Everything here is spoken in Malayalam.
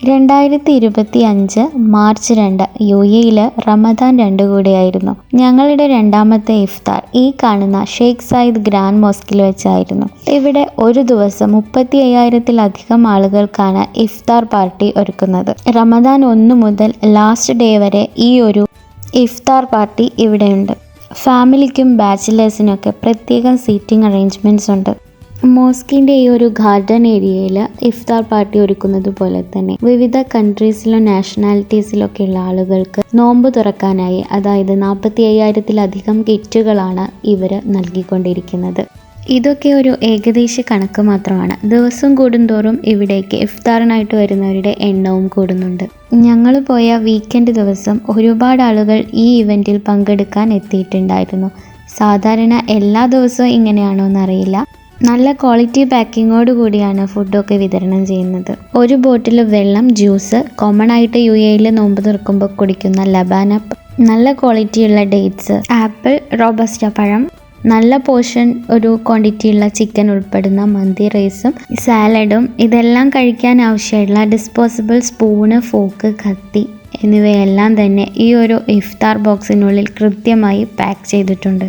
2025 മാർച്ച് 2 UAEയിൽ റമദാൻ 2 കൂടിയായിരുന്നു. ഞങ്ങളുടെ രണ്ടാമത്തെ ഇഫ്താർ ഈ കാണുന്ന ഷെയ്ഖ് സായിദ് ഗ്രാൻഡ് മോസ്കിൽ വെച്ചായിരുന്നു. ഇവിടെ ഒരു ദിവസം 35,000-ലധികം ആളുകൾക്കാണ് ഇഫ്താർ പാർട്ടി ഒരുക്കുന്നത്. റമദാൻ 1 മുതൽ ലാസ്റ്റ് ഡേ വരെ ഈ ഒരു ഇഫ്താർ പാർട്ടി ഇവിടെയുണ്ട്. ഫാമിലിക്കും ബാച്ചിലേഴ്സിനൊക്കെ പ്രത്യേകം സീറ്റിംഗ് അറേഞ്ച്മെൻറ്റ്സ് ഉണ്ട്. മോസ്കിൻ്റെ ഈ ഒരു ഗാർഡൻ ഏരിയയിൽ ഇഫ്താർ പാർട്ടി ഒരുക്കുന്നത് പോലെ തന്നെ വിവിധ കൺട്രീസിലും നാഷണാലിറ്റീസിലൊക്കെ ഉള്ള ആളുകൾക്ക് നോമ്പ് തുറക്കാനായി, അതായത് 45,000-ലധികം കിറ്റുകളാണ് ഇവർ നൽകിക്കൊണ്ടിരിക്കുന്നത്. ഇതൊക്കെ ഒരു ഏകദേശ കണക്ക് മാത്രമാണ്. ദിവസം കൂടുന്തോറും ഇവിടേക്ക് ഇഫ്താറിനായിട്ട് വരുന്നവരുടെ എണ്ണവും കൂടുന്നുണ്ട്. ഞങ്ങൾ പോയ വീക്കെൻഡ് ദിവസം ഒരുപാട് ആളുകൾ ഈ ഇവൻറ്റിൽ പങ്കെടുക്കാൻ എത്തിയിട്ടുണ്ടായിരുന്നു. സാധാരണ എല്ലാ ദിവസവും ഇങ്ങനെയാണോ എന്നറിയില്ല. നല്ല ക്വാളിറ്റി പാക്കിങ്ങോട് കൂടിയാണ് ഫുഡൊക്കെ വിതരണം ചെയ്യുന്നത്. ഒരു ബോട്ടിൽ വെള്ളം, ജ്യൂസ്, കോമൺ ആയിട്ട് UAEയിൽ നോമ്പ് തുറക്കുമ്പോൾ കുടിക്കുന്ന ലബാനപ്പ്, നല്ല ക്വാളിറ്റിയുള്ള ഡേറ്റ്സ്, ആപ്പിൾ, റോബസ്റ്റ പഴം, നല്ല പോർഷൻ ഒരു ക്വാണ്ടിറ്റിയുള്ള ചിക്കൻ ഉൾപ്പെടുന്ന മന്തി റൈസും സാലഡും, ഇതെല്ലാം കഴിക്കാൻ ആവശ്യമുള്ള ഡിസ്പോസിബിൾ സ്പൂണ്, ഫോക്ക്, കത്തി എന്നിവയെല്ലാം തന്നെ ഈ ഒരു ഇഫ്താർ ബോക്സിനുള്ളിൽ കൃത്യമായി പാക്ക് ചെയ്തിട്ടുണ്ട്.